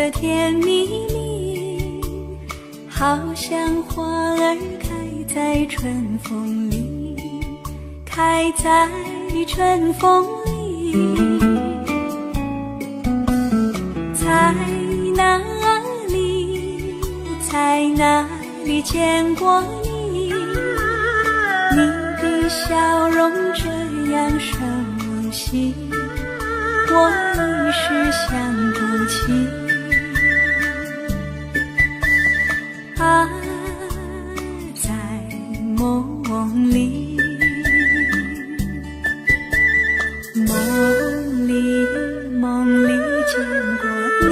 的甜蜜蜜，好像花儿开在春风里，开在春风里。在哪里，在哪里见过你？你的笑容这样熟悉，我一时想不起。啊，在梦里，梦里见过你，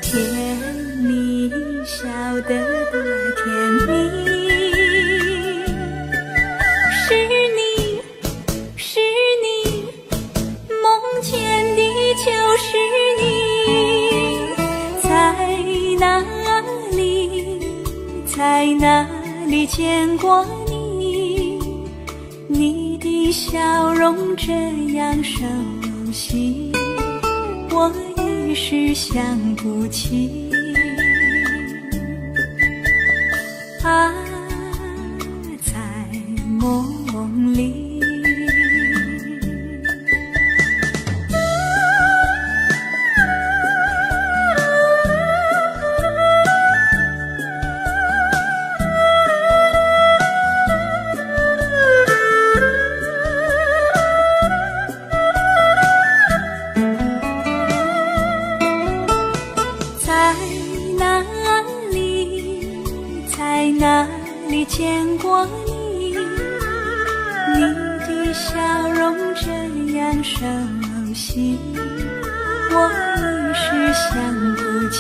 甜蜜笑得多甜蜜。是你，梦见的就是你。在哪里见过你？你的笑容这样熟悉，我一时想不起。啊，在梦里。在哪里见过你？你的笑容这样熟悉，我一时想不起。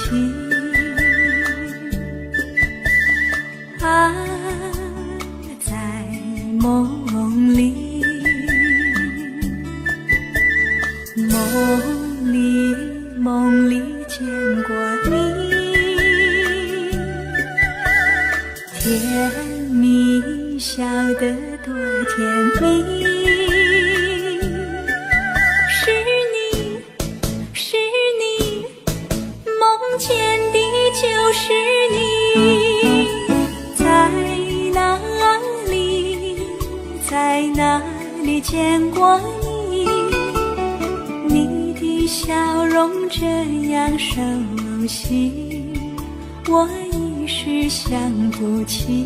啊，在梦里，梦里见过你。甜蜜笑得多甜蜜。是你，梦见的就是你。在哪里见过你？你的笑容这样熟悉，我一时想不起。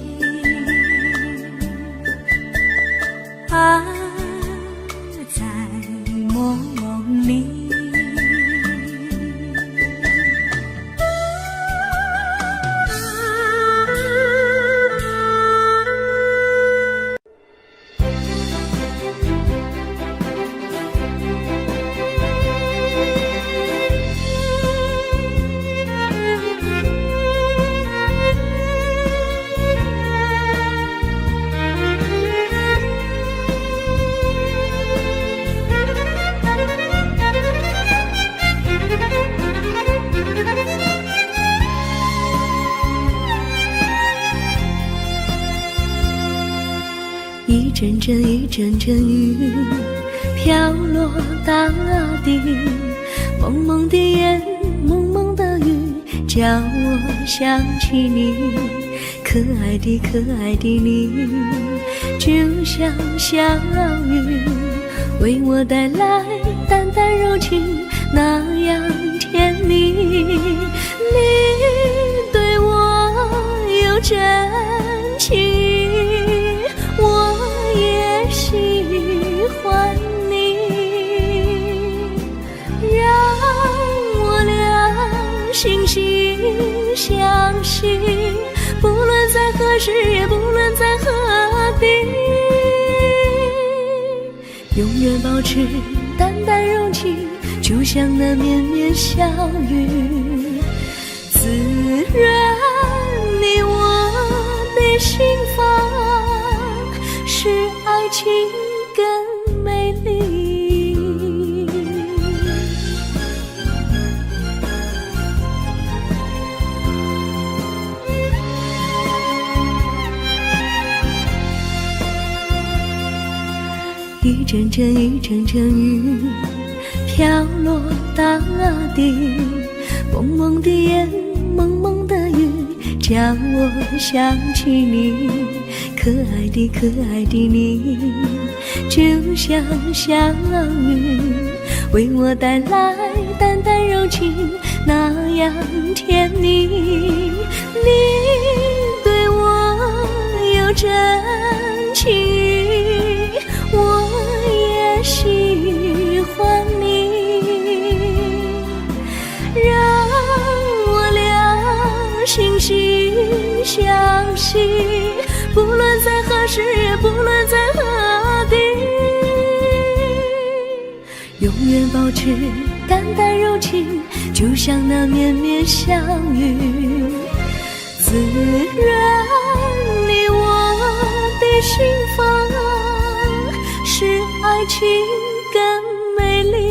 啊，在梦里。一阵阵雨飘落大地，蒙蒙的烟，蒙蒙的雨，叫我想起你。可爱的你，就像小雨，为我带来淡淡柔情，那样甜蜜。你对我有真情，我也喜欢你，让我俩惺惺相惜，不论在何时，也不论在何地，永远保持淡淡柔情，就像那绵绵小雨，滋润你我的心房，使爱情更美丽。一阵阵雨飘落大地，蒙蒙的烟，蒙蒙的雨，叫我想起你，可爱的可爱的你，就像小雨，为我带来淡淡柔情，那样甜蜜。你对我有真情，我也喜欢你，让我俩惺惺相惜，不论在何时，也不论在何地，永远保持淡淡柔情，就像那绵绵小雨，滋润你我的心房，使爱情更美丽。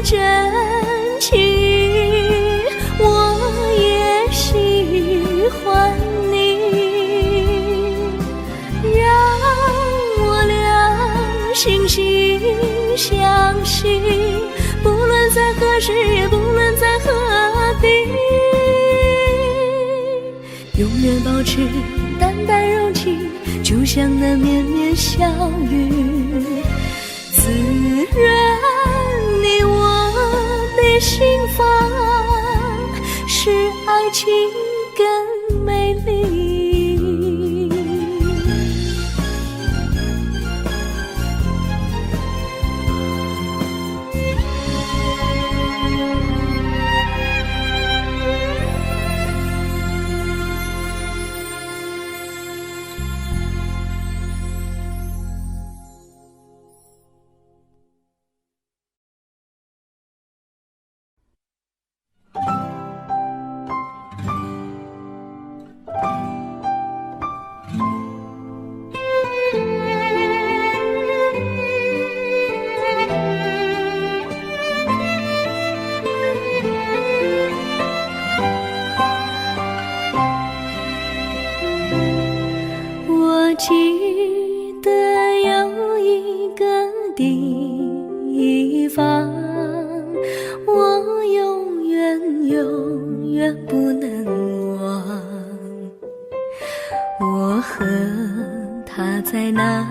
真情，我也喜欢你，让我俩惺惺相惜，不论在何时，也不论在何地，永远保持淡淡柔情，就像那绵绵小雨，滋润你我的心房，使爱情更美丽。记得有一个地方，我永远不能忘。我和他在那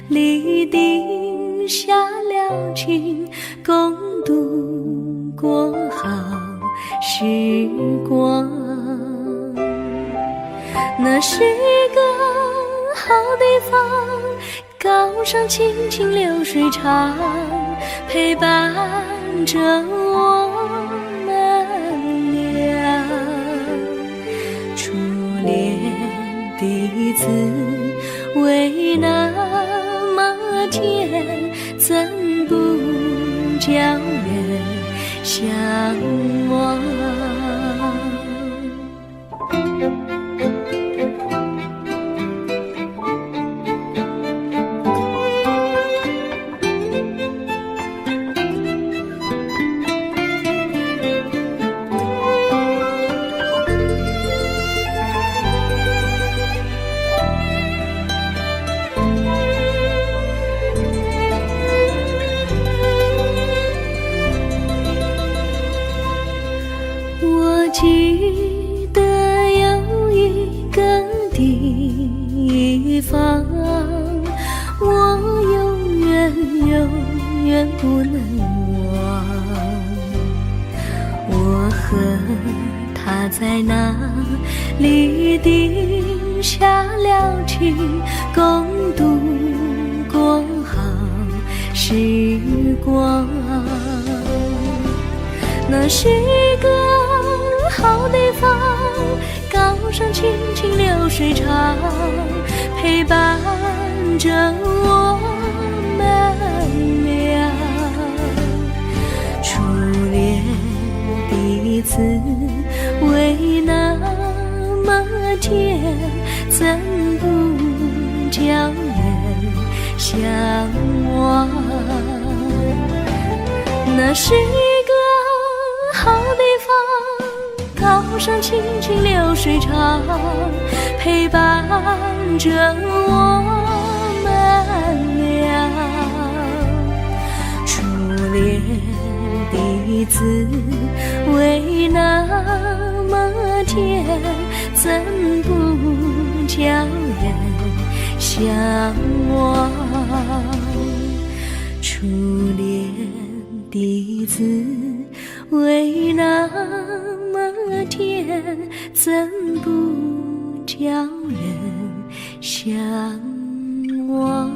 里定下了情，共度过好时光。那是个好地方，高山青青流水长，陪伴着我们俩。初恋的滋味那么甜，怎不叫人向往？我记得有一个地方，我永远不能忘。我和他在那里定下了情，共度过好时光。那是个好地方，高山青青流水长，陪伴着我们俩。初恋滋味那么甜，怎不叫人向往？那是一个好地方，高山清清流水长，陪伴着我们俩。初恋的滋味那么甜，怎不叫人向往？初恋的滋味那么甜，怎不叫人向往？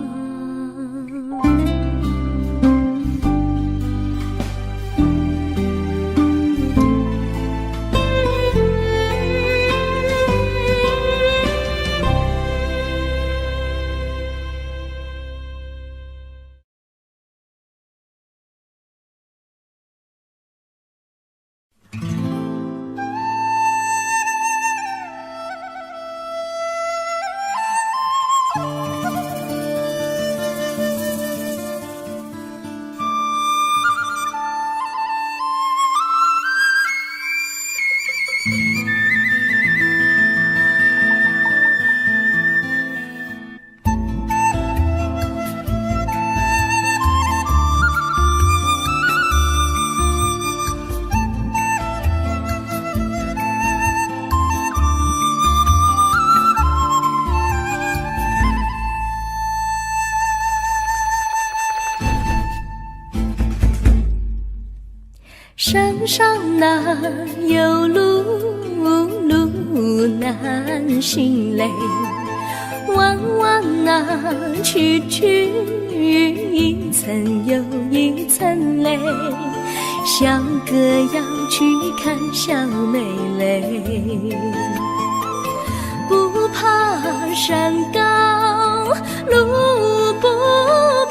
山上哪有路，路难行嘞，弯弯哪曲曲，一层又一层嘞，小哥要去看小妹嘞，不怕山高路不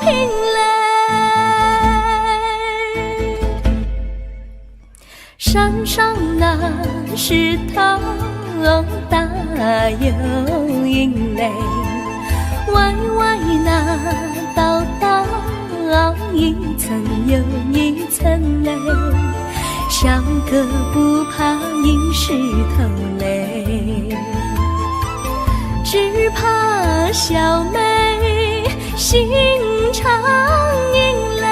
平嘞，山上那石头大又硬嘞，歪歪那道道一层又一层嘞，小哥不怕硬石头嘞，只怕小妹心肠硬嘞。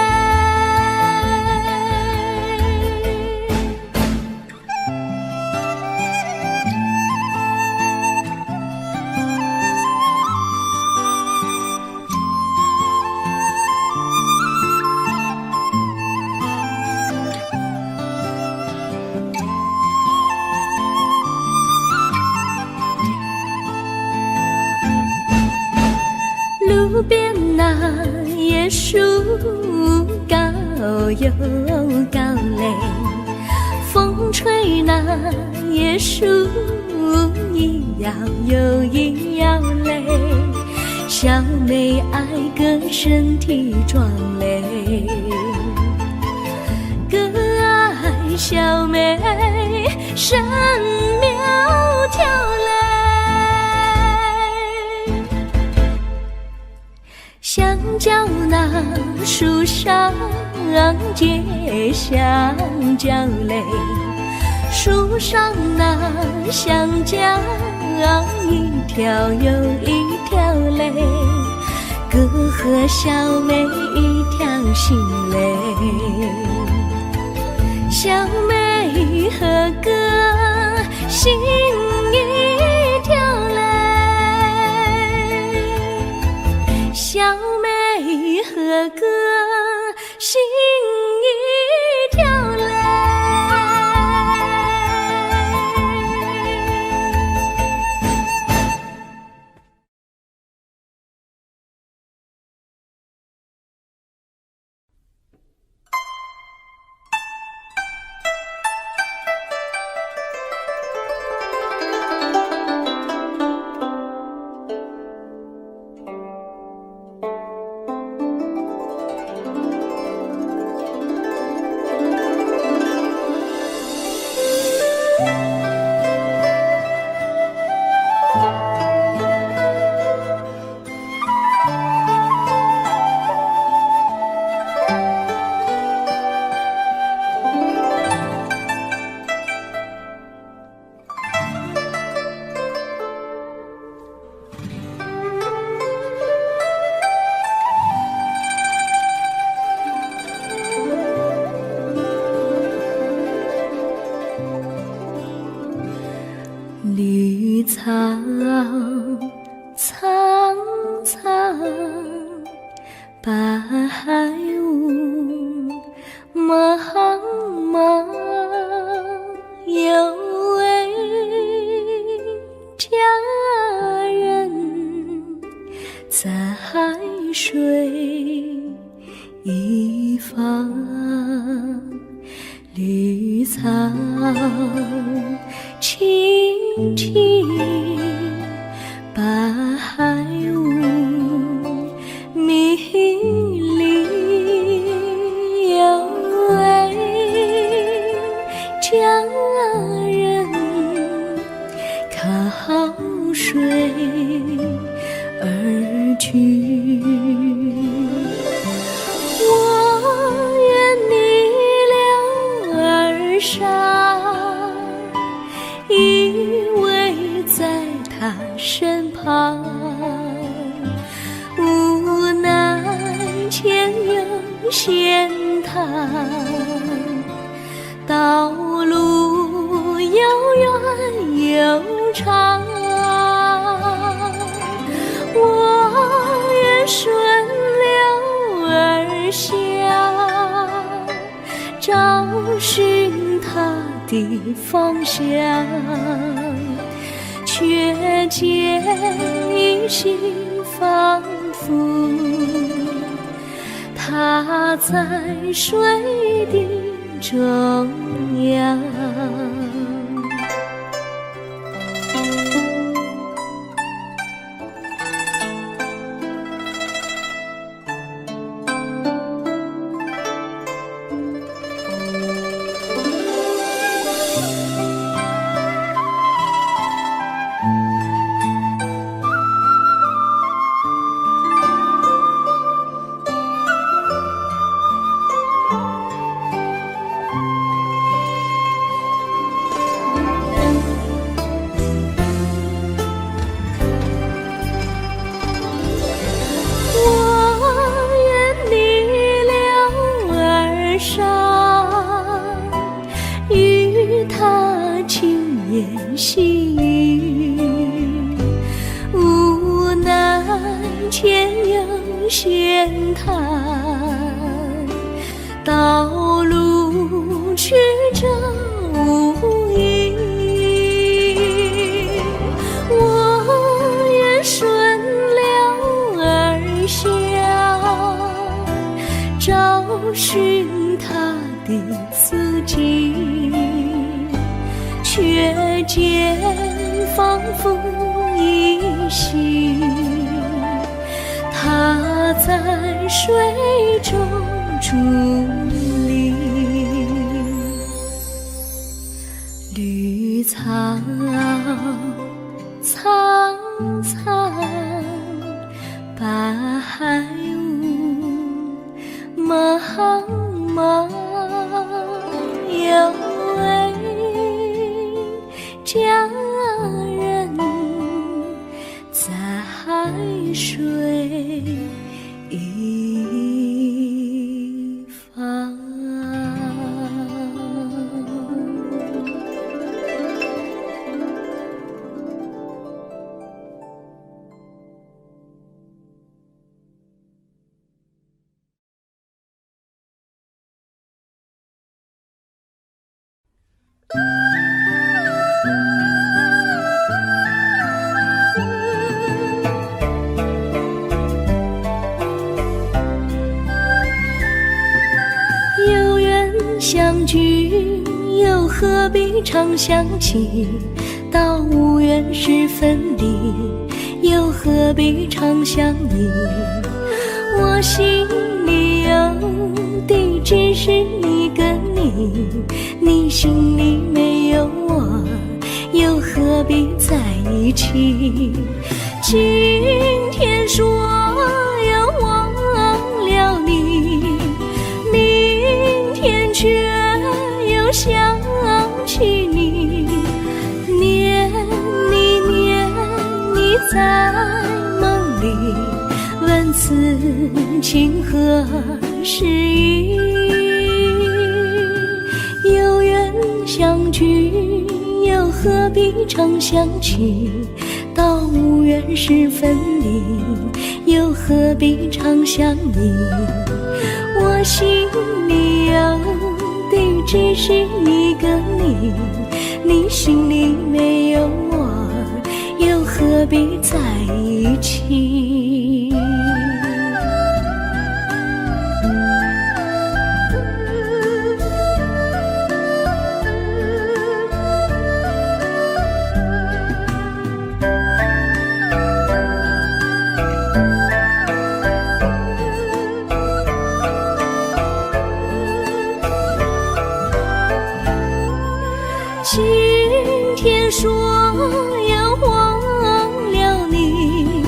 路边那椰树高又高嘞，风吹那椰树一摇又一摇嘞，小妹爱个身体壮嘞，哥爱小妹身苗条嘞，香蕉那树上结香蕉嘞，树上那香蕉一条又一条嘞，哥和小妹一条心嘞，小妹和哥心一条嘞，小妹和哥心一条嘞。绿草苍苍，白雾茫茫，有位佳人在水一方，绿草青青，白雾迷离，有位佳人靠水而居。我愿你了儿伤，依偎在他身旁，无奈前有险滩，道路又远又长，我愿顺流而下，找寻他的方向，却见一心仿佛他在水的中央。细雨无奈前有险滩，道路曲折无依，我愿顺流而下，找寻他的足迹，却见仿佛依稀，他在水中伫立。绿草苍苍，白雾茫茫，有位佳人在水一方。有缘相聚，又何必常相期？到无缘时分离，又何必常相依？我心里有的只是一个你，你心里没有我，又何必在一起？今天说要忘了你，明天却又想起你，念你念你在梦里，问此情何时已？有缘相聚，又何必常想起？到无缘时分离，又何必常想你？我心里有的只是一个你，你心里没有我，又何必在一起？今天说要忘了你，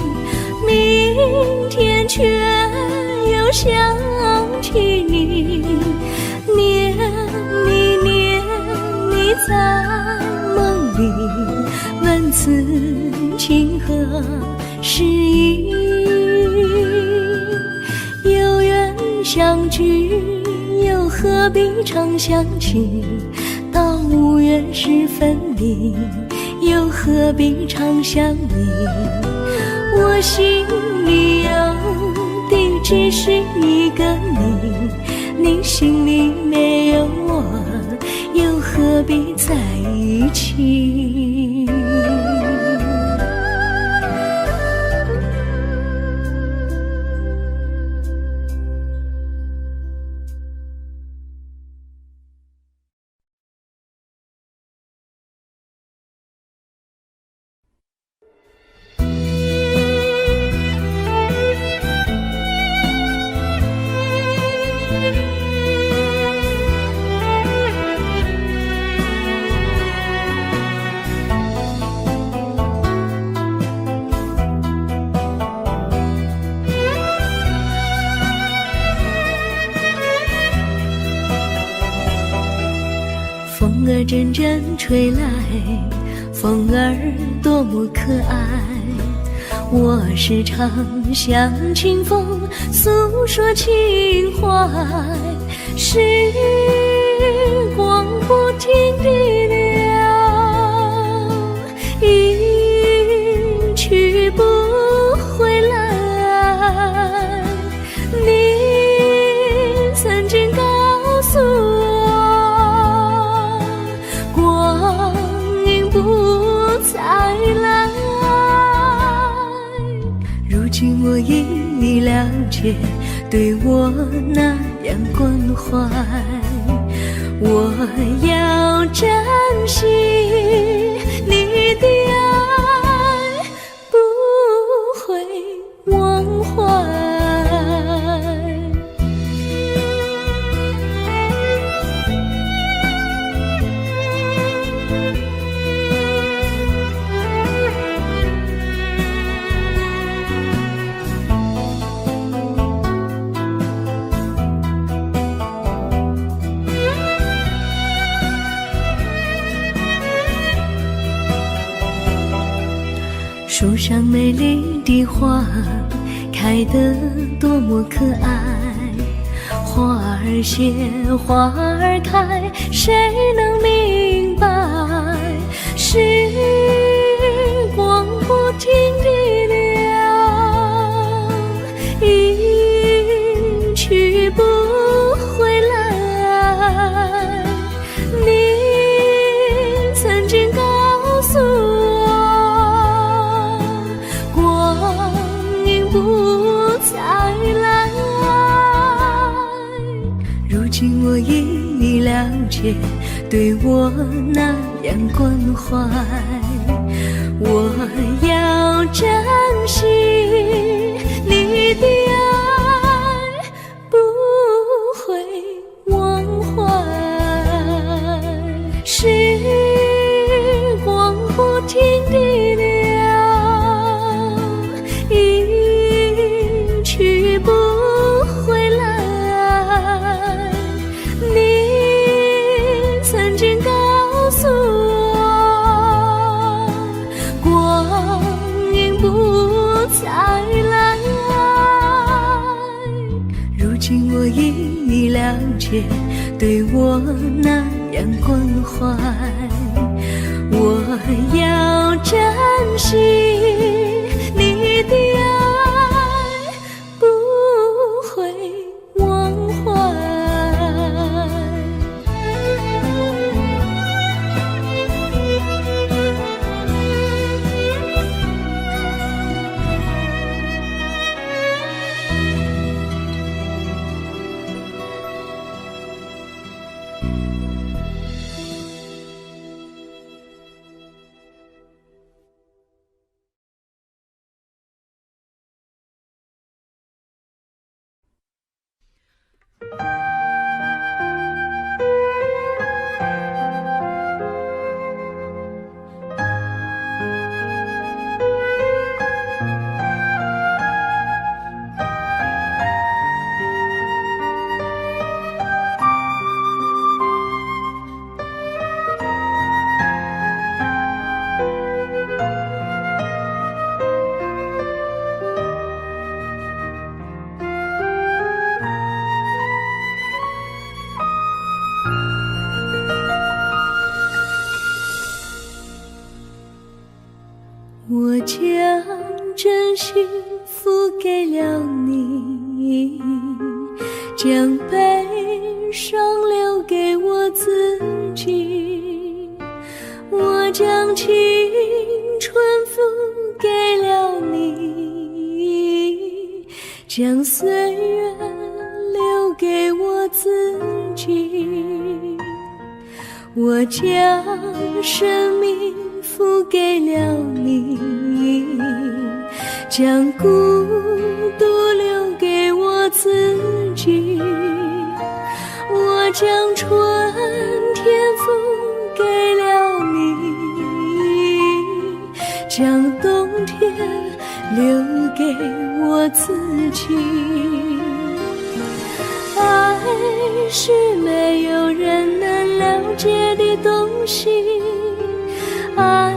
明天却又想起你，念你在梦里，问此情何时已？有缘相聚，又何必常想起？到无缘时分离，又何必常想你？我心里有的只是一个你，你心里没有我，又何必在一起？风儿阵阵吹来，风儿多么可爱。我时常向清风诉说情怀，时光不停地流，一去不回来。你曾经告诉我，光阴不再来。如今我已了解，对我那样关怀，我要珍惜你的爱，不会忘怀。树上美丽的花开得多么可爱，花儿谢，花儿开，谁能明白？时光不停地流，一去不回来。你曾经告诉我，不再来。如今我已了解，对我那样关怀，我要珍惜你的爱，不会忘怀。时光不停地流，去不回来。你曾经告诉我，光阴不再来。如今我已了解，对我那样关怀，我要珍惜你的爱，不会忘怀。我将真心付给了你，将悲伤留给我自己。我将青春付给了你，将岁月留给我自己。我将生命付给了你，将孤独留给我自己。我将春天付给了你，将冬天留给我自己。爱是没有人能了解的东西，爱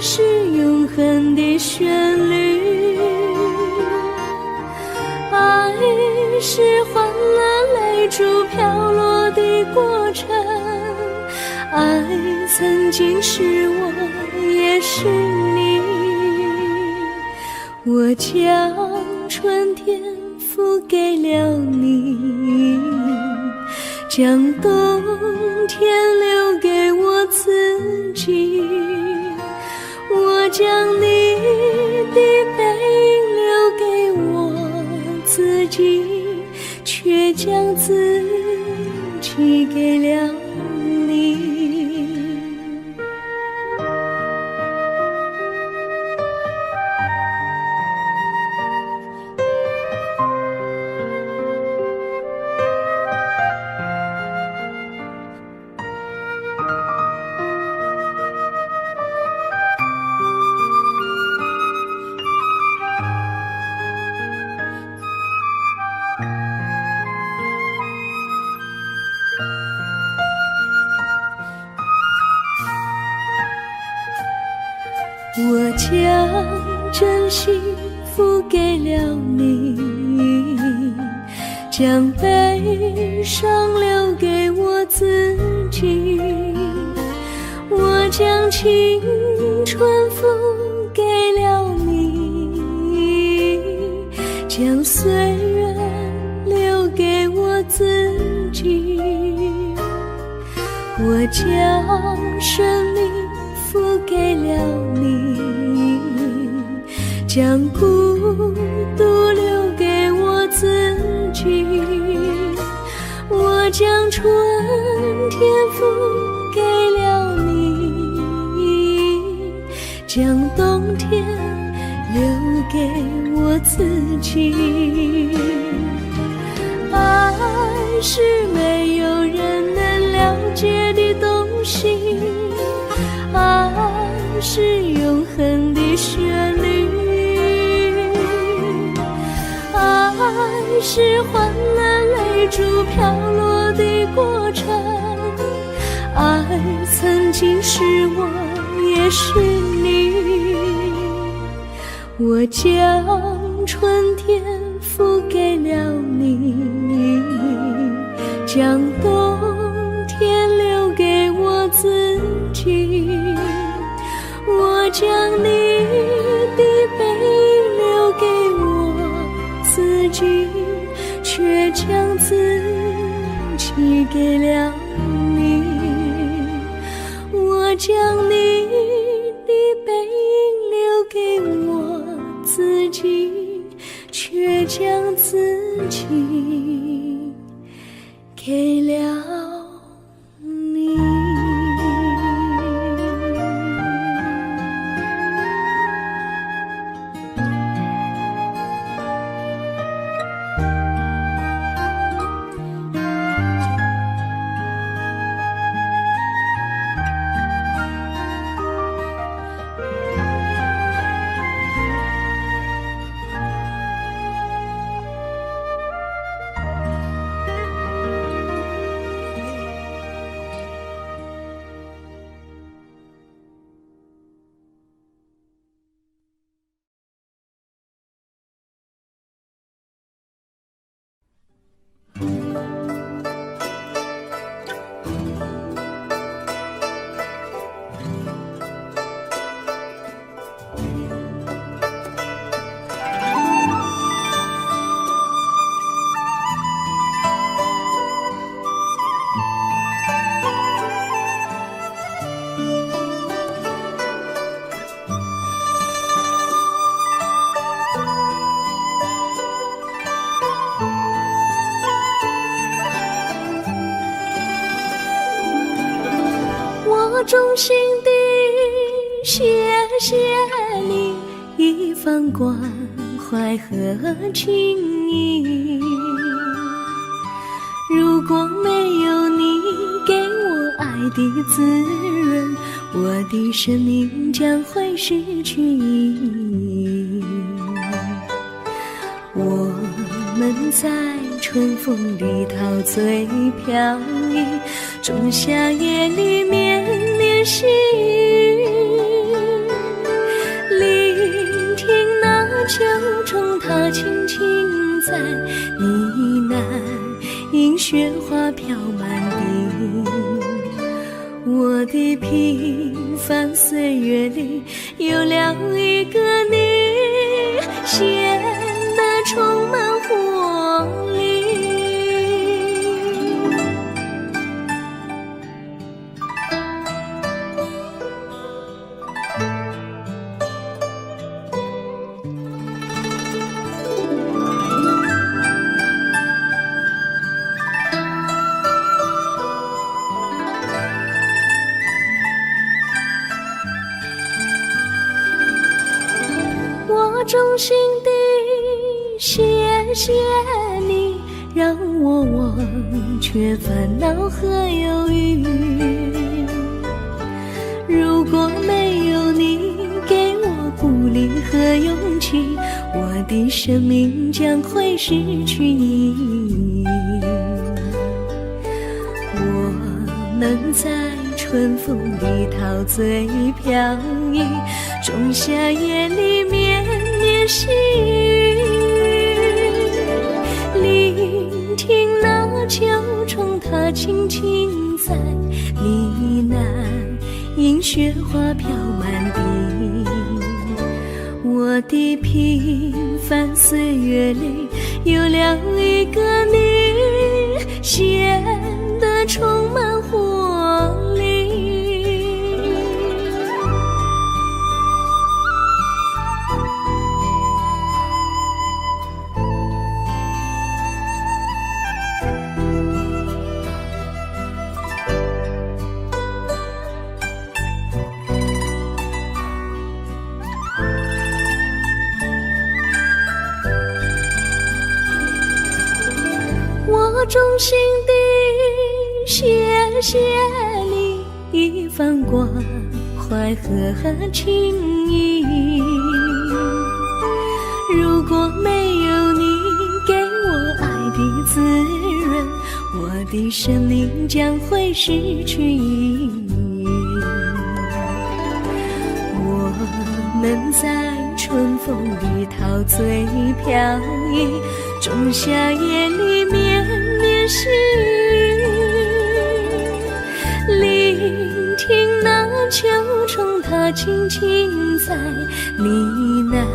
是永恒的旋律，爱是换了泪珠飘落的过程，爱曾经是我也是你。我将春天付给了你，将冬天留给我自己。我将你的背影留给我自己，却将自己给了你。我将真心付给了你，将悲伤留给我自己。我将青春付给了你，将岁月留给我自己。我将生命付给了你，将孤独留给我自己。我将春天付给了你，将冬天留给我自己。爱是没有人能了解的东西，爱是永恒的旋律，爱是换了泪珠飘落的过程，爱曾经是我也是你。我将春天付给了你，将冬天留给我自己。将你的背留给我自己，却将自己给了你。我将你的背留给我自己，却将自己给了你。我衷心地谢谢你一番关怀和情谊，如果没有你给我爱的滋润，我的生命将会失去意义。我们在春风里陶醉飘逸，仲夏夜里绵绵细雨，聆听那秋虫它轻轻在呢喃，因雪花飘满地。我的平凡岁月里有了一个你，显得充满活力。我衷心地谢谢你，让我忘却烦恼和忧郁。如果没有你给我鼓励和勇气，我的生命将会失去意义。我能在春风里陶醉飘逸，仲夏夜里绵绵细雨，聆听那秋虫它轻轻在呢喃，因雪花飘满地。我的平凡岁月里有了一个你，显得充满活力。我衷心地谢谢你一番关怀和情谊，如果没有你给我爱的滋润，我的生命将会失去意义。我们在春风里陶醉飘逸，仲夏夜里绵绵细雨，聆听那秋虫它轻轻在呢喃，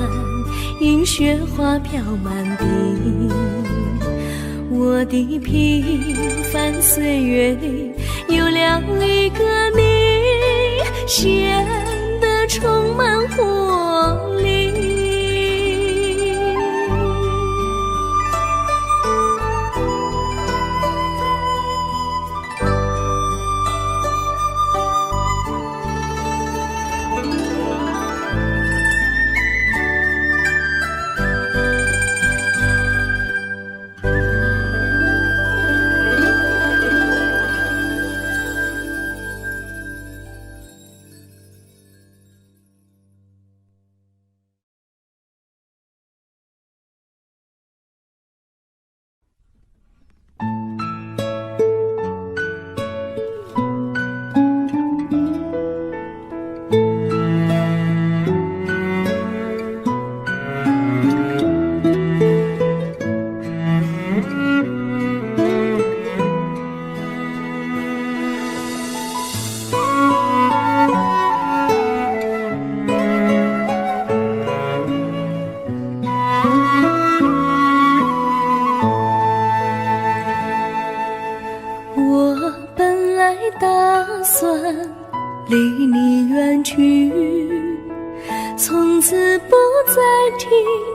银雪花飘满地。我的平凡岁月里有了一个你，显得充满活力。离你远去，从此不再提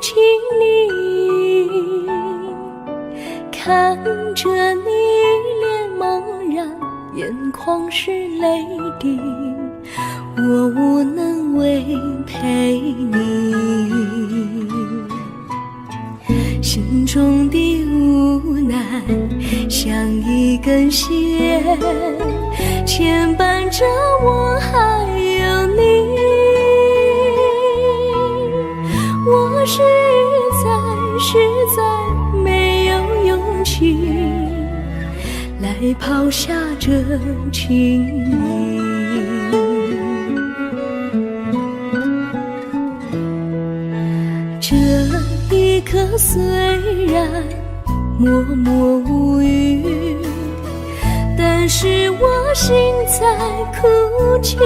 起你。看着你一脸茫然，眼眶是泪滴，我无能为陪你。心中的无奈像一根线，牵绊着我还有你。我实在没有勇气来抛下这情谊。这一刻虽然默默无语，但是我心在哭泣。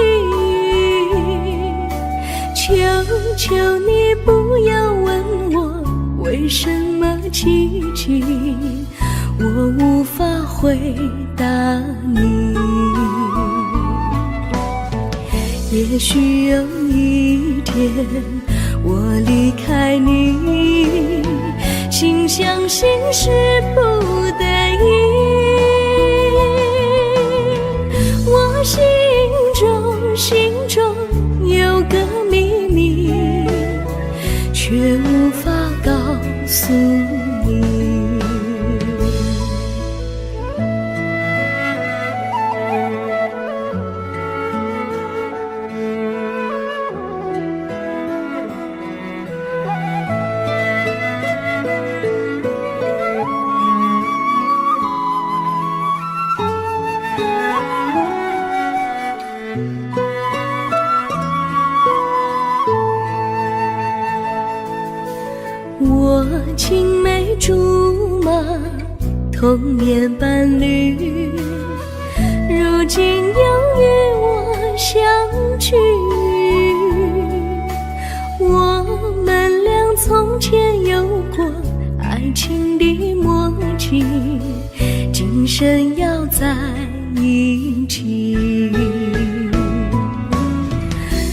求求你不要问我为什么奇迹，我无法回答你。也许有一天我离开你，心相信是不得已。我心中有个秘密，却无法告诉你。我青梅竹马，童年伴侣，如今又与我相聚。我们俩从前有过爱情的默契，今生要在一起。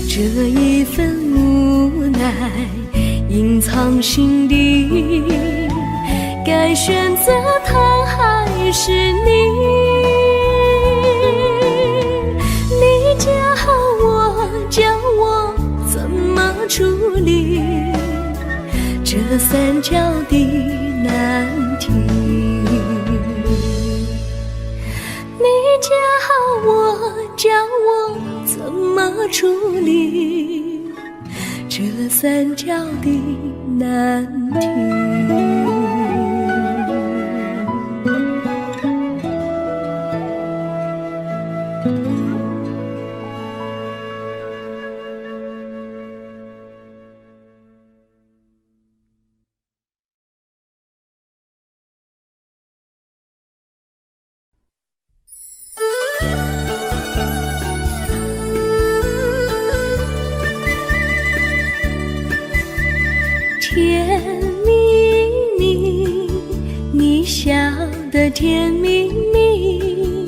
这一份无奈隐藏心底，该选择他还是你？你教我怎么处理这三角的难题？你教我怎么处理这三角的难题？的甜蜜蜜，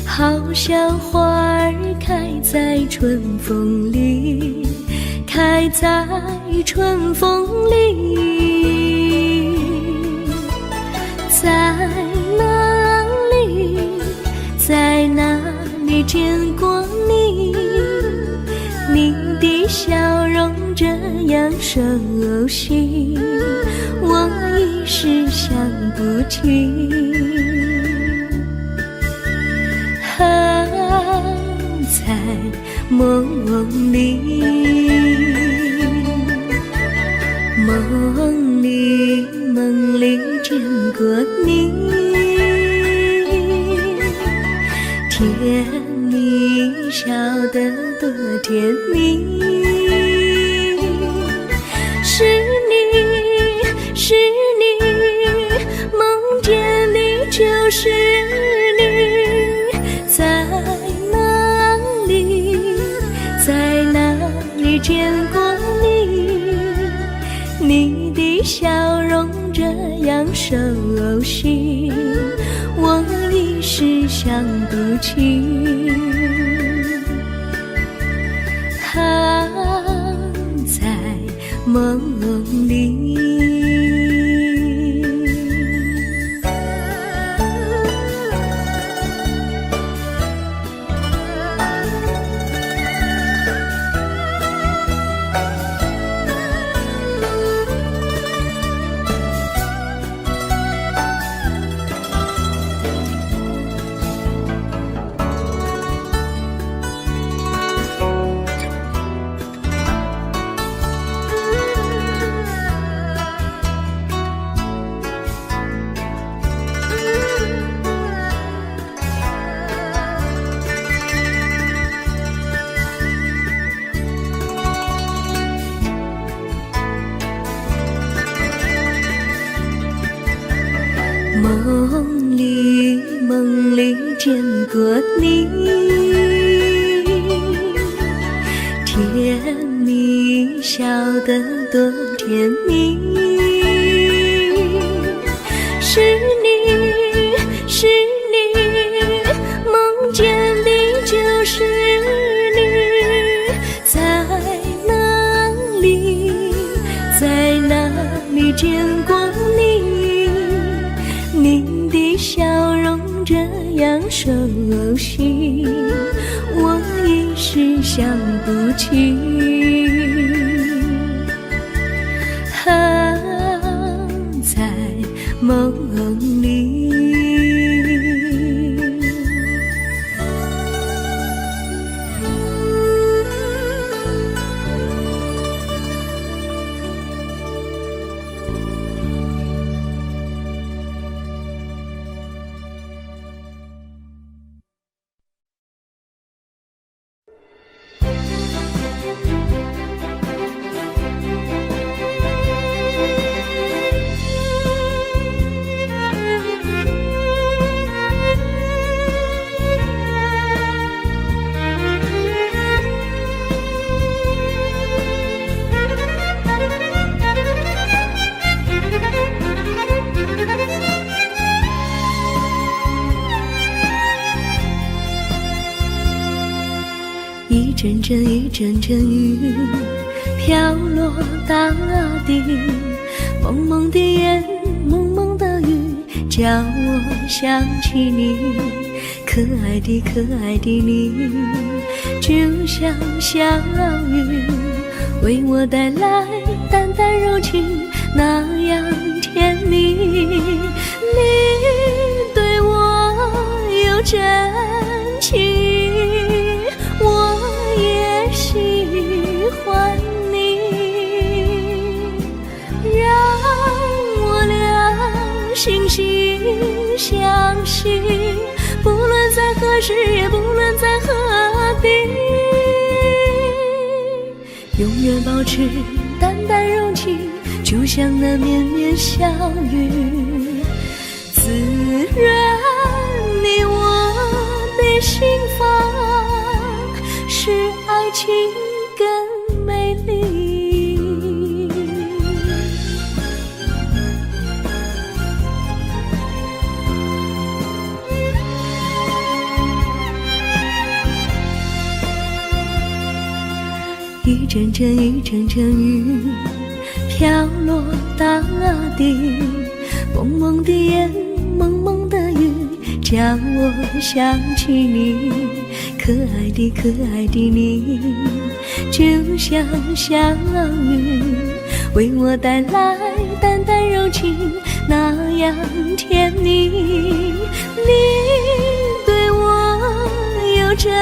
好像花儿开在春风里，开在春风里。在哪里，在哪里见过你？你的笑容这样熟悉，我一时想不起。在梦里，梦里见过你，甜蜜笑得多甜蜜。是你，是你，梦见你就是你。在哪里，在哪里见过你？你的笑容这样熟悉，我一时想不起。在梦里。梦里见过你，甜蜜笑得多甜蜜。是你，是你，梦见的就是你。在哪里，在哪里见过你？你的笑容这样熟悉，我一时想不起。在梦里。一阵阵一阵阵雨飘落大地，蒙蒙的烟，蒙蒙的雨，叫我想起你。可爱的可爱的你，就像小雨，为我带来淡淡柔情，那样甜蜜。你对我有真情，我也喜欢你，让我俩惺惺相惜，不论在何时，也不论在何地，永远保持淡淡柔情，就像那绵绵小雨，滋润你我的心房，使爱情更美丽。阵一阵阵雨飘落大地，蒙蒙的烟，蒙蒙的雨，叫我想起你，可爱的可爱的你，就像小雨，为我带来淡淡柔情，那样甜蜜。你对我有真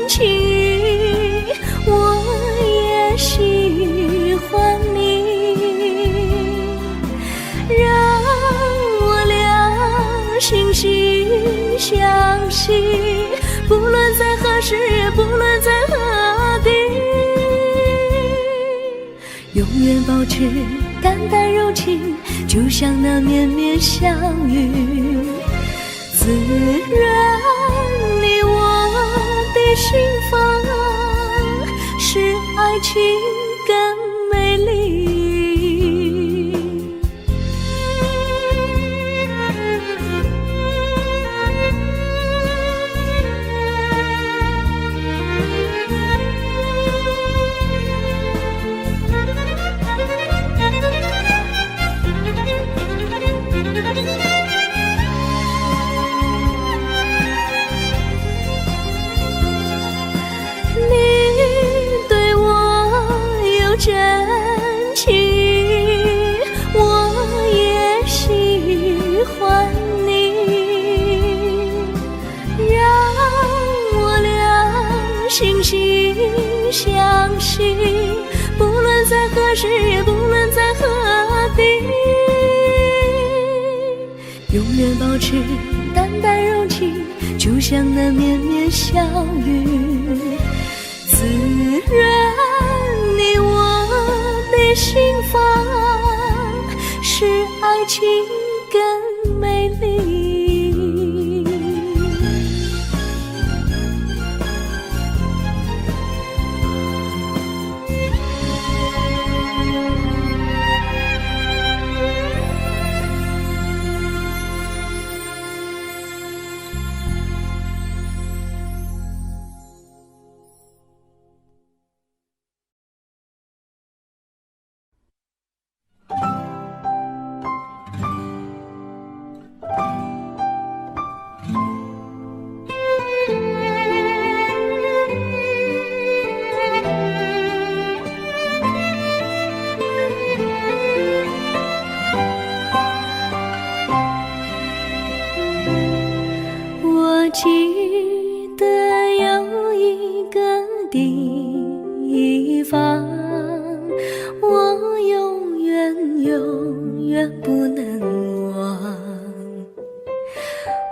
情，我也喜欢你，让我俩惺惺相惜，不论在何时，也不论在何地，永远保持淡淡柔情，就像那绵绵小雨，滋润你我的心房，使爱情更美丽。真情，我也喜欢你，让我俩惺惺相惜，不论在何时，也不论在何地，永远保持淡淡柔情，就像那绵绵小雨，滋润你我的心房，使爱情更美丽。记得有一个地方，我永远不能忘。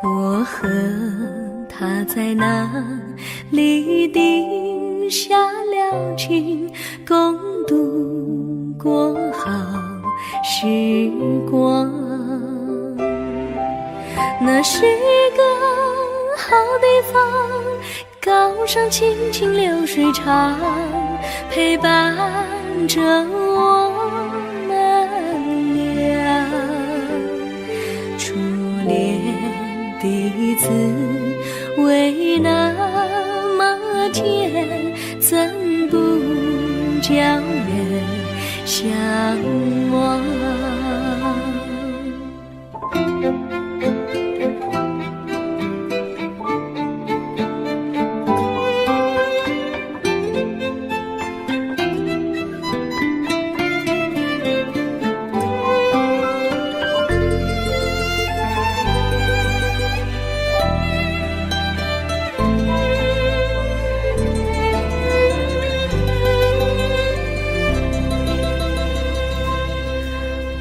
我和他在那里定下了情，共度过好时光。那是个好地方，高山清清流水长，陪伴着我们俩。初恋的滋味那么甜，怎不叫人向往？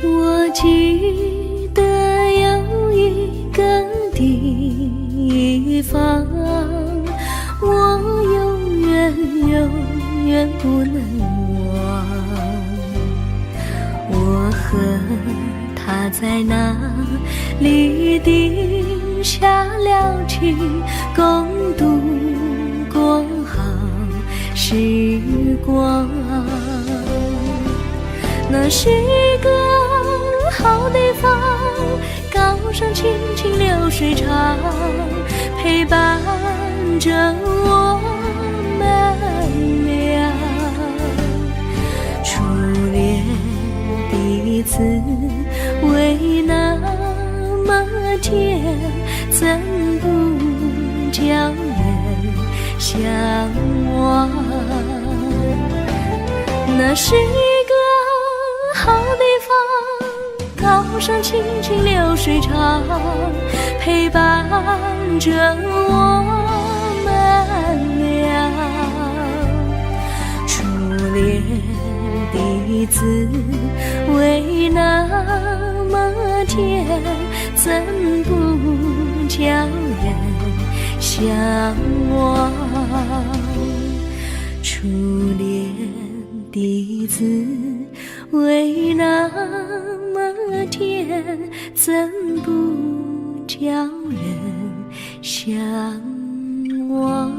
我记得有一个地方，我永远不能忘。我和他在那里定下了情，共度过好时光。那是个好地方，高山清清流水长，陪伴着我们俩。滋味那么甜，怎不叫人向往？那是一个好地方，高山青青流水长，陪伴着我们俩。初恋的滋味那么甜，怎不叫人向往？初恋的滋味那么甜，怎不叫人向往？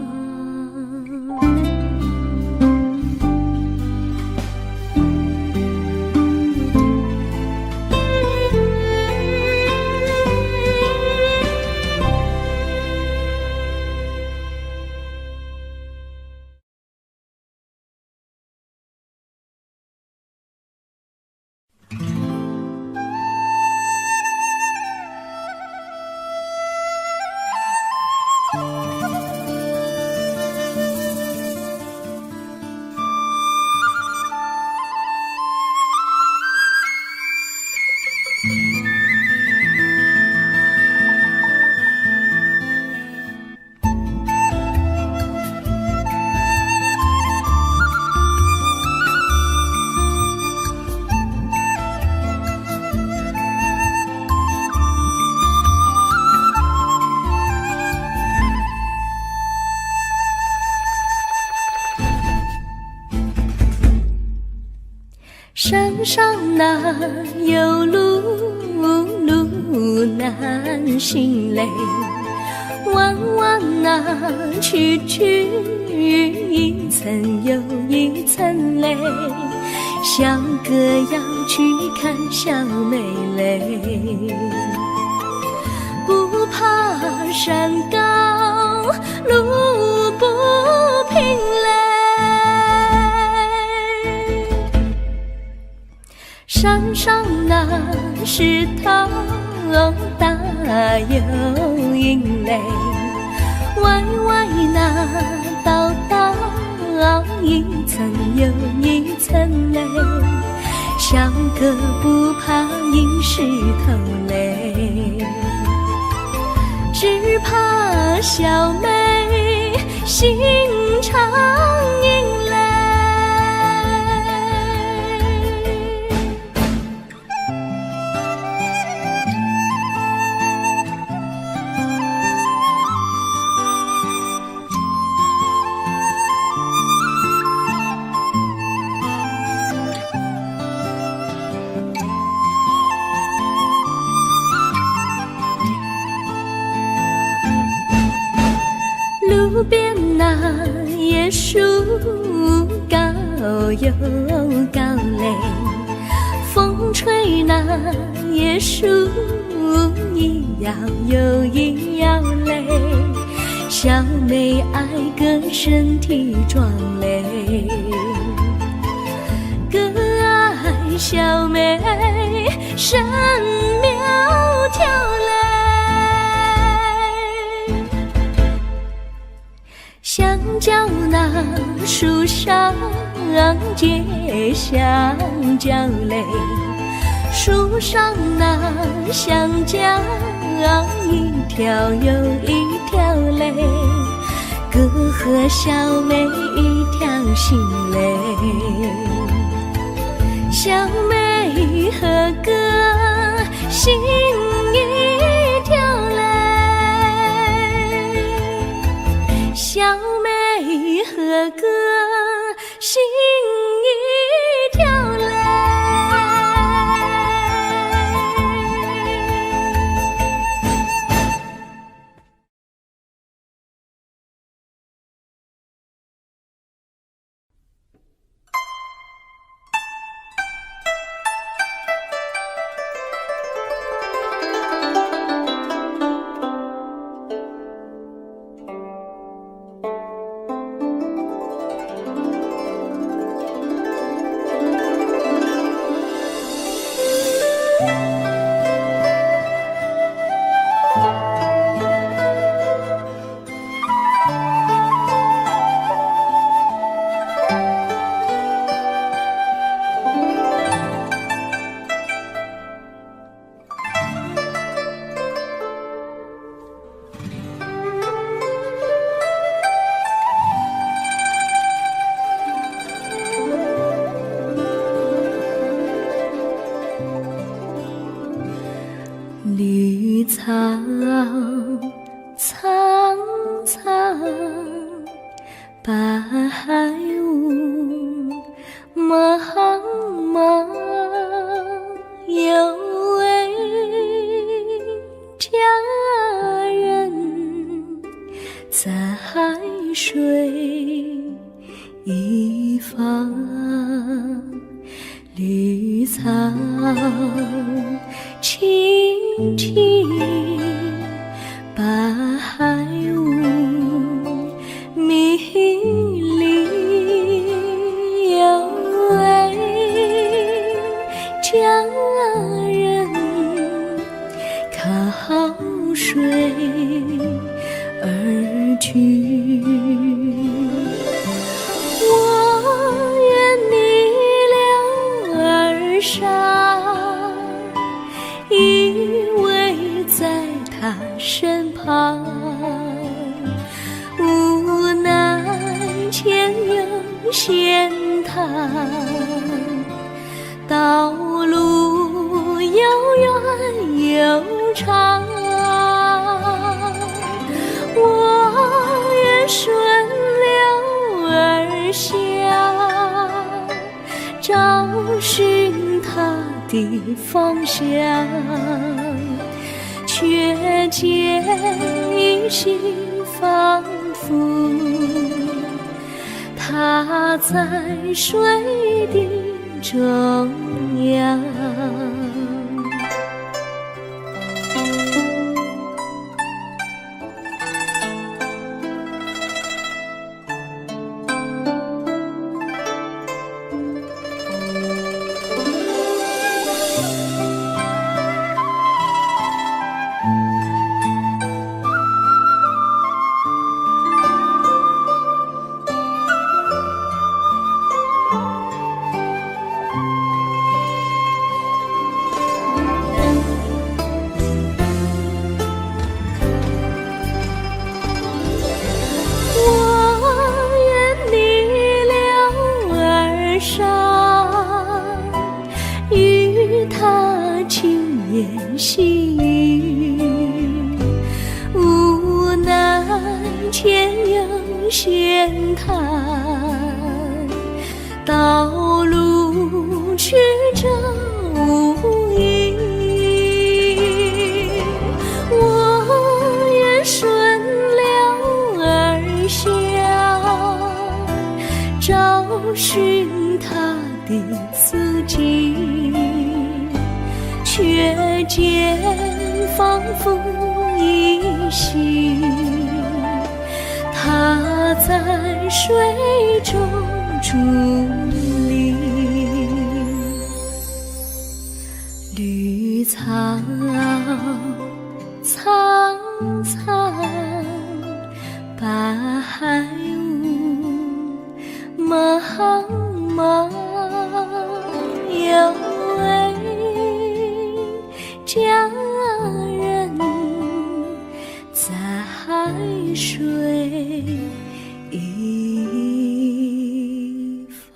山上哪有路，路难行嘞，弯弯哪曲曲，一层又一层嘞，小哥要去看小妹嘞，不怕山高路不平嘞，山上那石头大又硬嘞，歪歪那道道一层又一层嘞，小哥不怕硬石头嘞，只怕小妹心肠硬嘞。路边那椰树高又高嘞，风吹那椰树一摇又一摇嘞，小妹爱个身体壮嘞，哥爱小妹身苗条嘞，香蕉那树上结香蕉嘞，树上那香蕉一条又一条嘞，哥和小妹一条心嘞，小妹和哥心一条嘞，小妹和哥心一条嘞。苍苍，白雾茫茫，有位佳人在水一方，绿草青青，白雾迷离，有位佳人靠水而居。我愿你留儿伤，依偎在他身旁，无奈前有险滩，道路又远又长，我愿顺流而下，找寻他的方向，却见依稀仿佛他在水的中央。细雨，无奈前有险滩，道路曲折无依。我愿顺流而下，找寻他的足迹，却见仿佛依稀，他在水中伫立。绿草苍苍，白雾茫茫，有位佳人在水一方。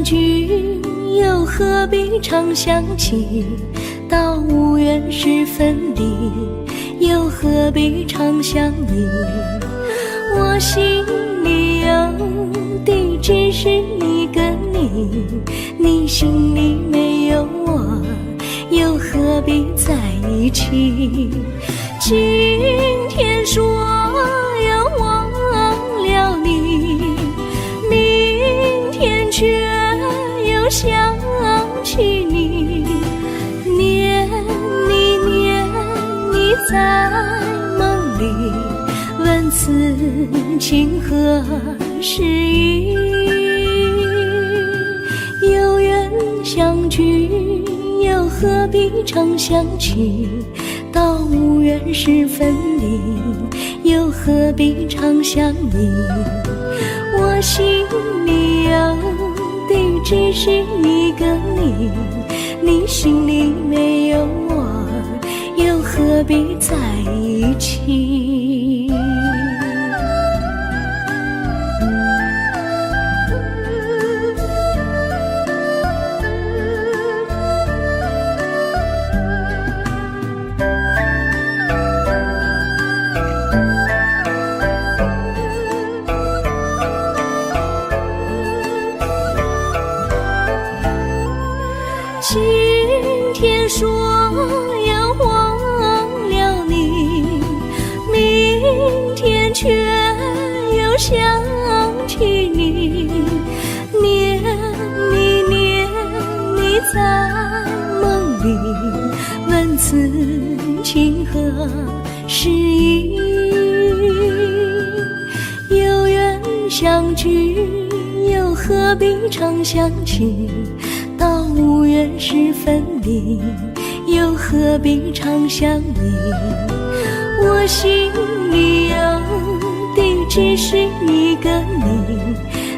相聚，又何必常想起？到无缘时分离，又何必常想你？我心里有的只是一个你，你心里没有我，又何必在一起？今天说要忘了你，明天却又想起你，念你念你在梦里，问此情何时已？有缘相聚，又何必常想起？到无缘时分离，又何必常想你？我心里有的只是一个你，你心里没有我，又何必在一起？今天说要忘了你，明天却又想起你，念你念你在梦里，问此情何时已？有缘相聚，又何必常想起？到无缘时分离，又何必常想你？我心里有的只是一个你，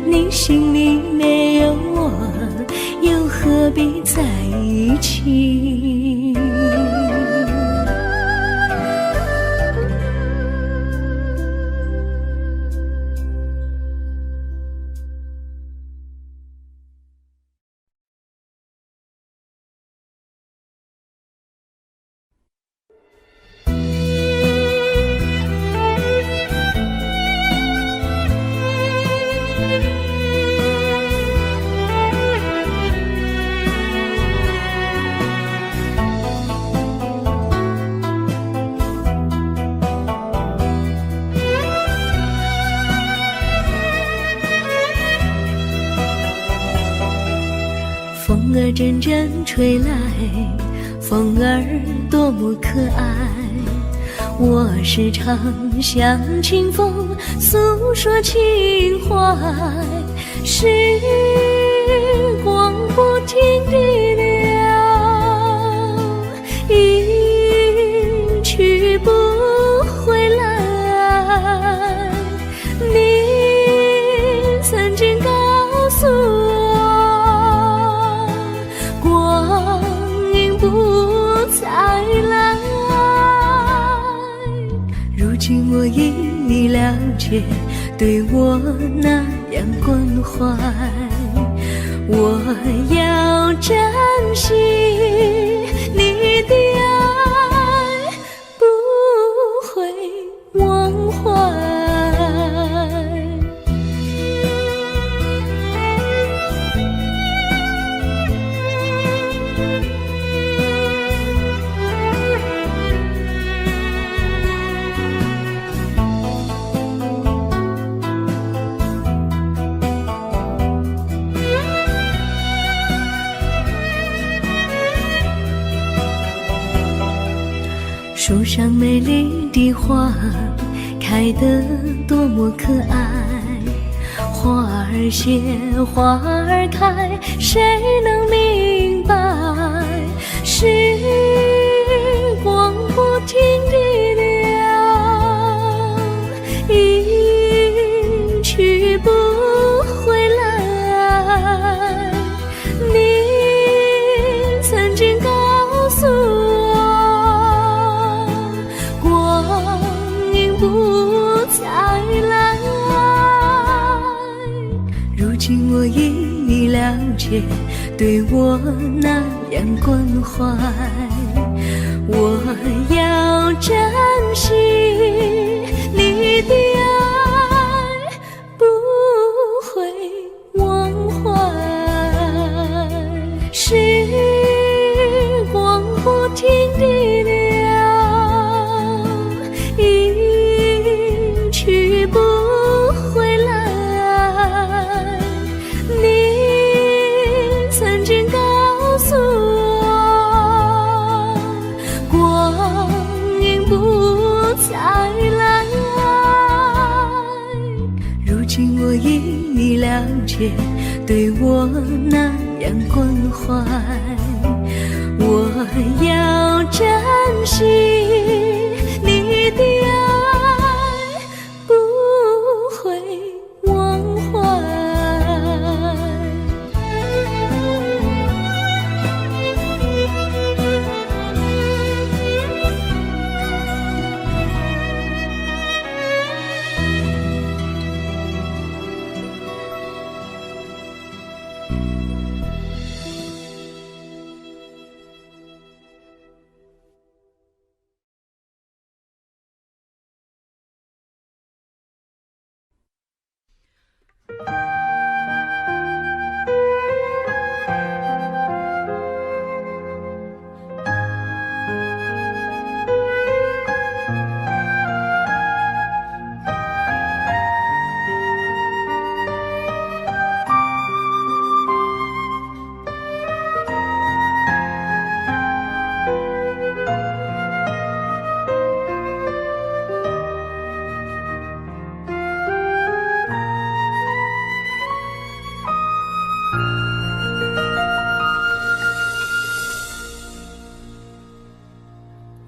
你心里没有我，又何必在一起？风儿阵阵吹来，风儿多么可爱。我时常向清风诉说情怀，时光不停地流，一去不回来。你曾经告诉我，光阴不再来。如今我已了解，对我那样关怀，我要珍惜你的爱，不会忘怀。树上美丽的花开得多么可爱，花儿谢花儿开，谁能明白？时光不停地流，一去不回来。你曾经告诉我，光阴不再来。如今我已了了解，对我那样关怀。我要珍惜你的爱，不会忘怀。时光不停地流，一去不回来。你曾经告诉我，光阴不再来。如今我已了解，对我那样关怀。我要珍惜你的爱，不会忘怀。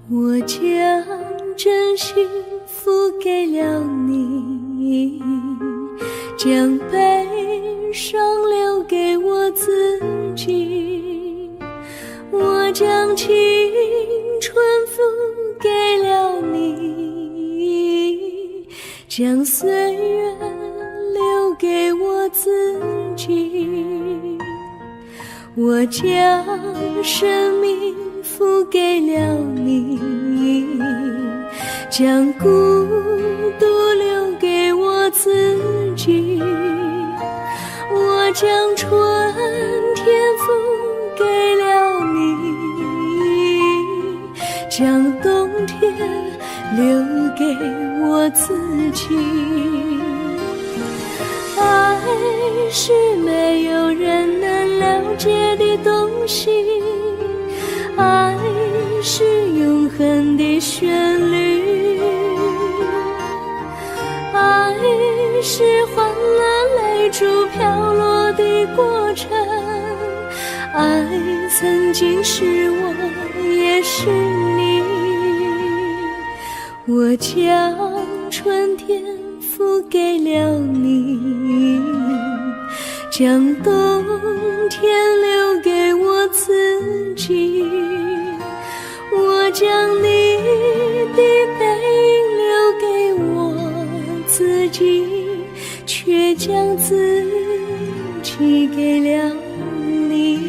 我将真心付给了你，将悲伤留给我自己。我将青春付给了你，将岁月留给我自己。我将生命付给了你，将孤独留给我自己。我将春天付给了你，将冬天留给我自己。爱是没有人能了解的东西，爱是永恒的旋律，爱是欢乐泪珠飘落的过程，爱曾经是我也是你。我将春天付给了你，将冬天留给我自己。我将你的背影留给我自己，却将自己给了你。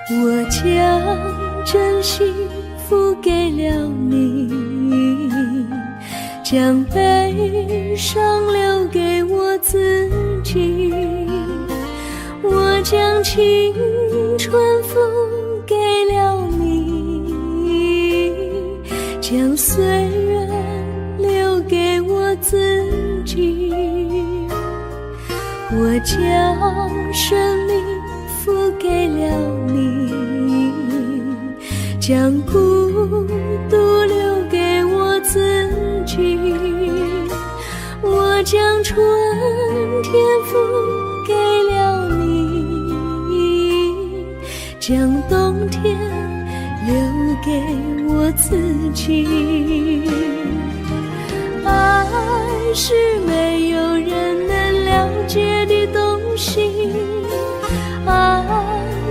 我将真心付给了你，将悲伤留给我自己。我将青春付给了你，将岁月留给我自己。我将生命付给了你，将孤独留给我自己。我将春天付给了你，将冬天留给我自己。爱是没有人能了解的东西，爱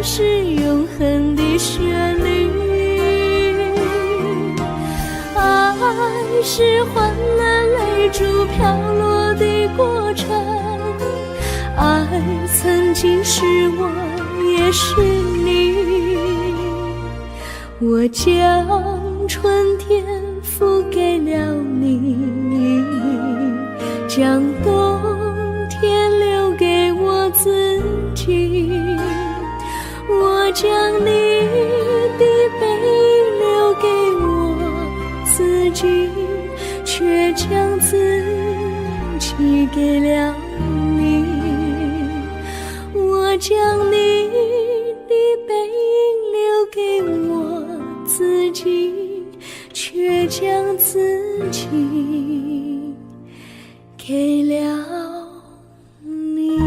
是永恒的旋律，爱是换了泪珠飘落的过程，爱曾经是我也是你。我将春天付给了你，将冬天留给我自己。我将你的背影留给我自己，却将自己给了你。我将你的背影留给我自己，却将自己给了你。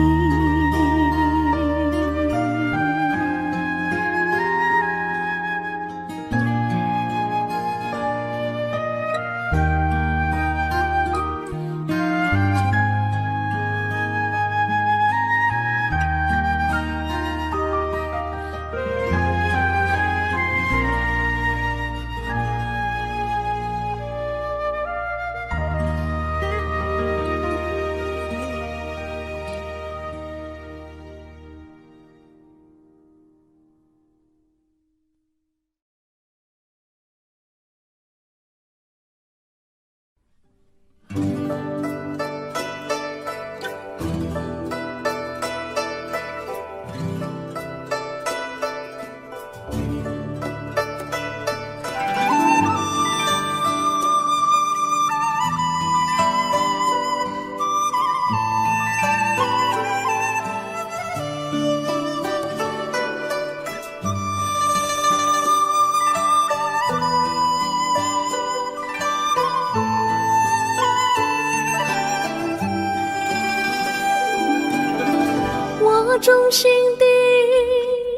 衷心地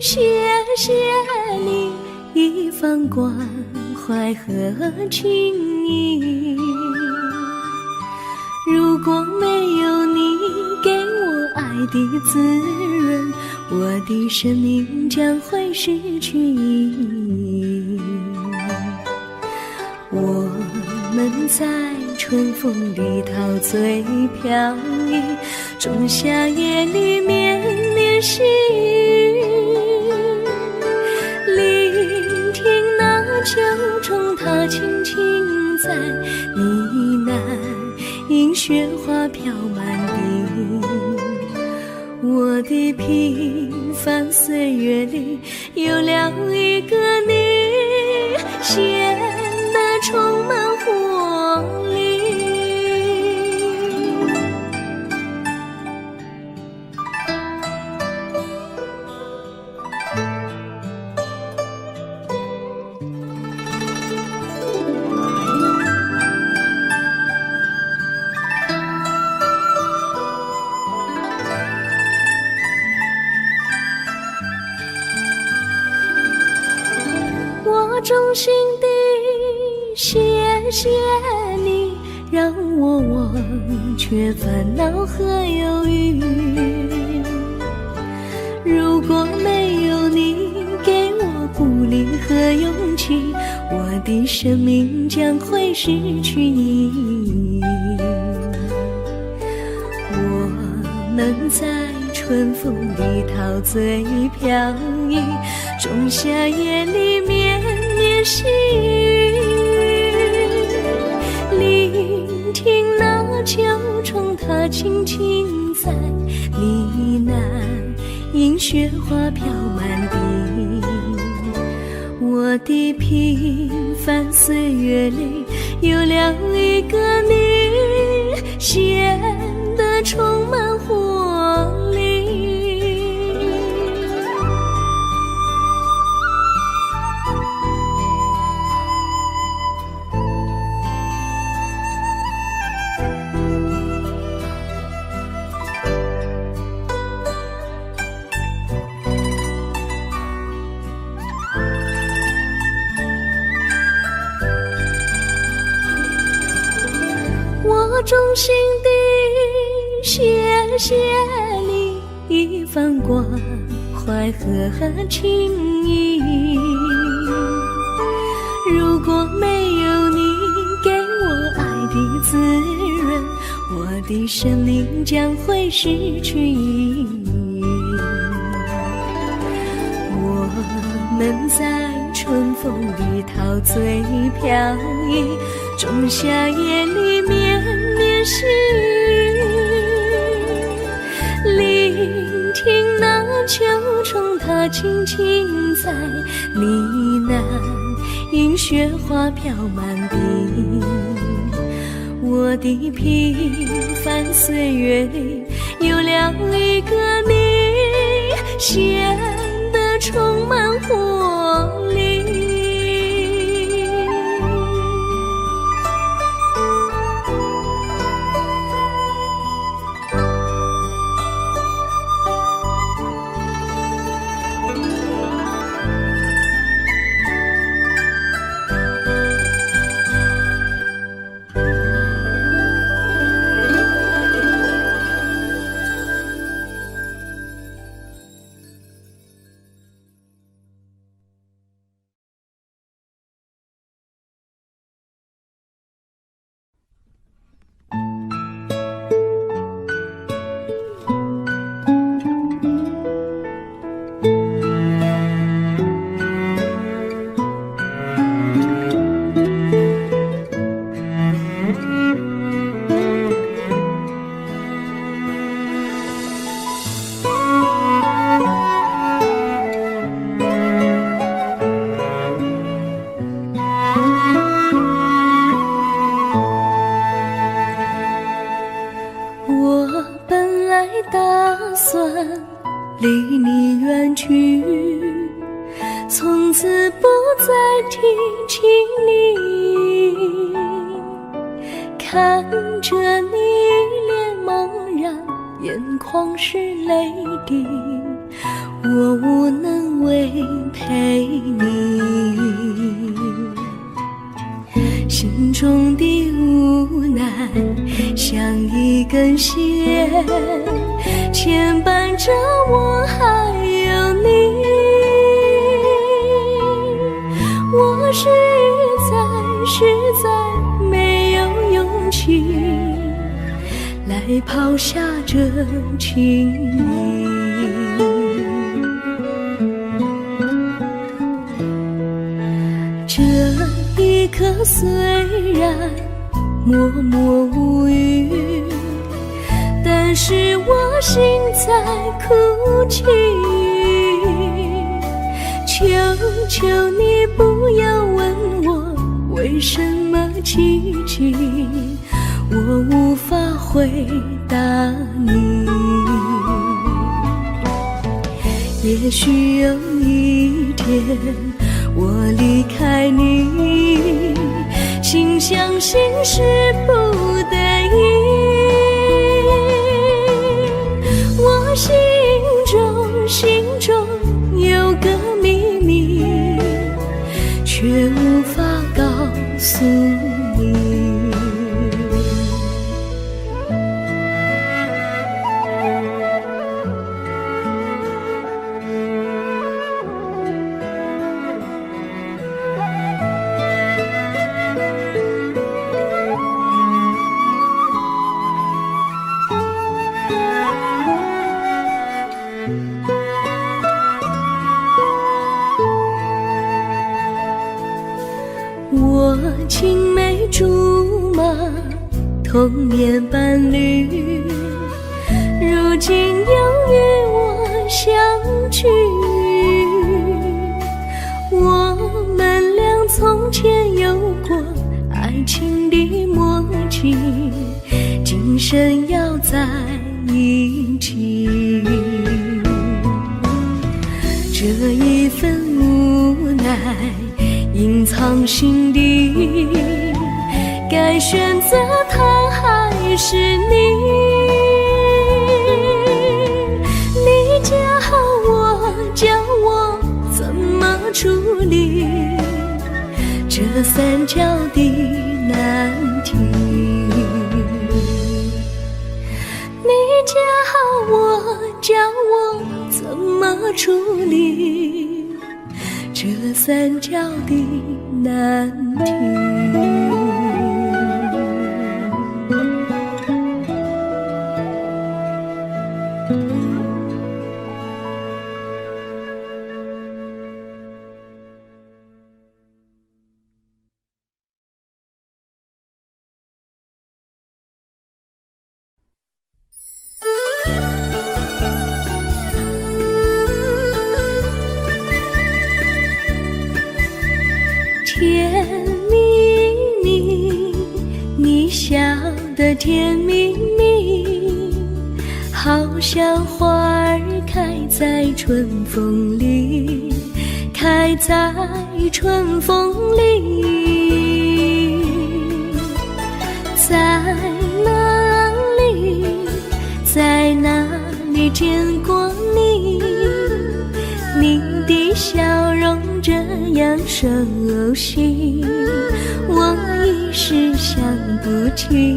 谢谢你一番关怀和情谊，如果没有你给我爱的滋润，我的生命将会失去意义。我们在春风里陶醉飘逸，仲夏夜里绵绵细雨，聆听那秋虫它轻轻在呢喃，映雪花飘满地。我的平凡岁月里有了一个你，显得充满活力。我衷心地谢谢你，让我忘却烦恼和忧郁。如果没有你给我鼓励和勇气，我的生命将会失去意义。我们在春风里陶醉飘逸，仲夏夜里绵绵细雨，聆听那秋虫它轻轻在呢喃，映雪花飘满地。我的平凡岁月里有了一个你，显得充满活力。衷心地谢谢你一番关怀和情谊。如果没有你给我爱的滋润，我的生命将会失去意义。我们在春风里陶醉飘逸，仲夏夜里绵绵细雨，聆听那秋虫它轻轻在呢喃，迎雪花飘满地。我的平凡岁月里有了一个你，显得充满活力。离你远去，从此不再提起你。看着你脸茫然，眼眶是泪滴，我无能为陪你。心中的无奈像一根线，牵绊着我还有你。我实在没有勇气来抛下这情谊。这一刻虽然默默无语，但是我心在哭泣。求求你不要问我为什么寂静，我无法回答你。也许有一天我离开你，心相信是不得已。我心中有个秘密，却无法告诉你。我青梅竹马，童年伴侣，如今又与我相聚。我们俩从前有过爱情的默契，今生要在一起。这一份无奈隐藏心底，该选择他还是你？你教我怎么处理这三角的难题。的难题。甜蜜蜜，你笑得甜蜜蜜，好像花儿开在春风里，开在春风里。在哪里，在哪里见过你？你的笑容这样熟悉，我一时想不起。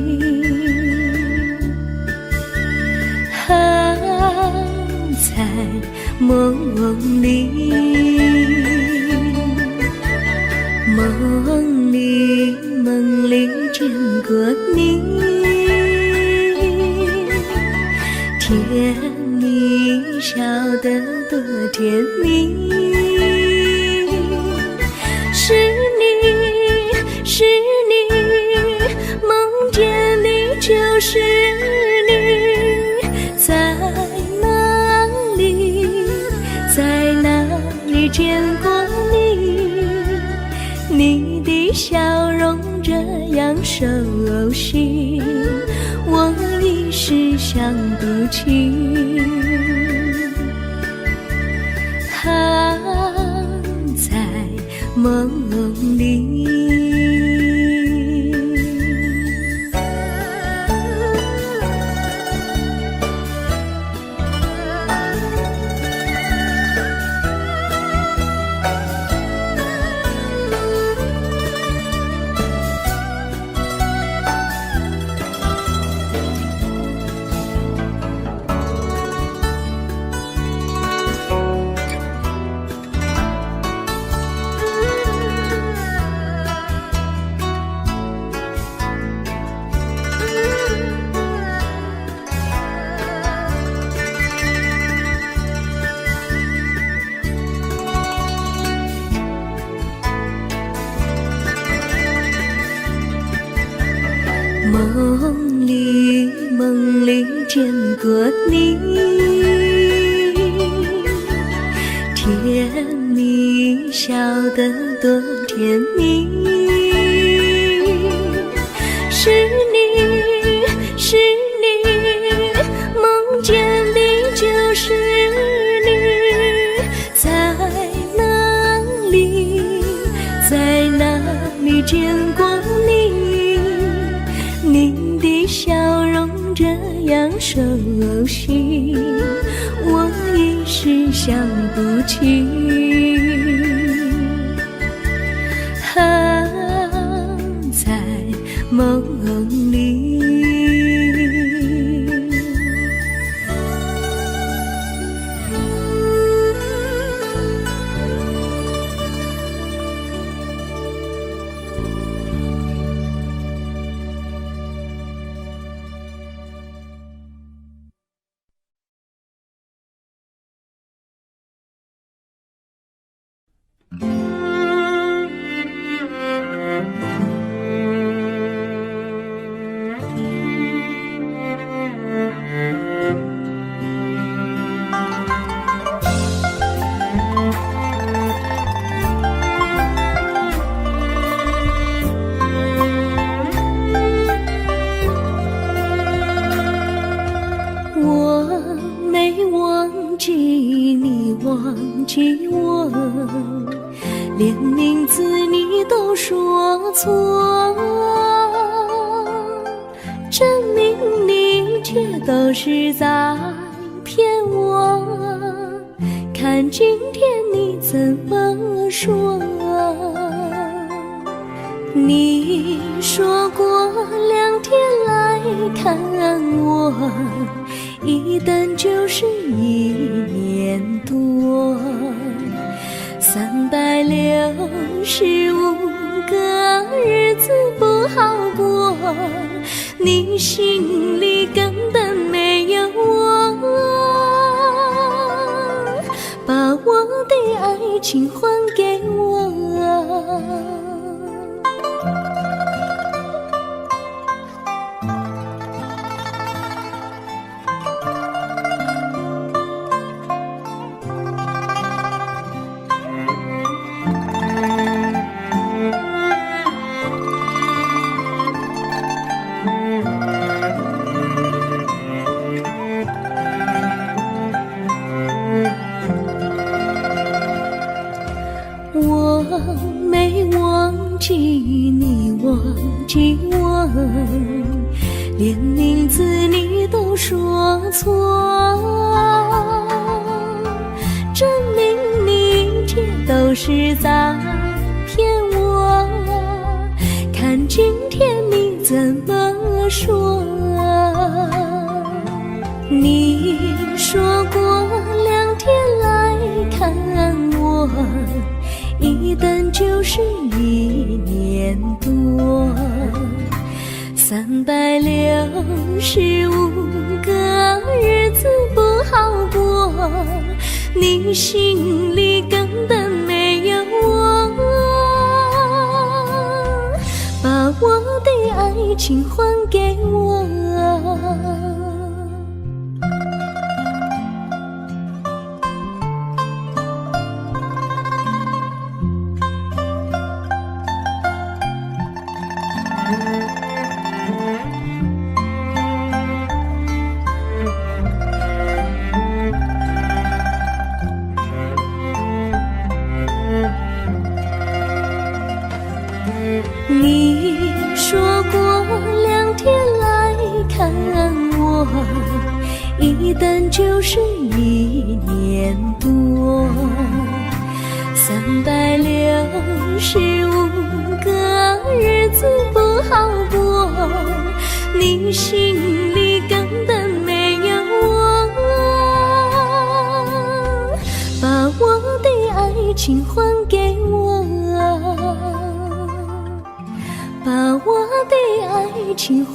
在梦里，梦里见过你，甜蜜笑得多甜蜜。是你，是你，梦见你就是你。在哪里，在哪里见过你？你的笑容这样熟悉，我一时想不起。在梦里。梦里见过你，甜蜜笑得多甜蜜。是你，是你，梦见的就是你。在哪里，在哪里见过你？你的笑容这样熟悉，我一时想不起。在梦里。忘记我，连名字你都说错，证明你却都是在骗我。看今天你怎么说？你说过2天来看我，一等就是1年多。365个日子不好过，你心里根本没有我，把我的爱情还给我。我没忘记你，忘记我，连名字你都说错，证明你一切都是在骗我。看今天你怎么说？你说过2天来看我，一等就是1年多，365个日子不好过，你心里根本没有我，把我的爱情还给我。你说过2天来看我，一等就是1年多，365个日子不好过，你心里根本没有我，把我的爱情还给我，把我的爱情还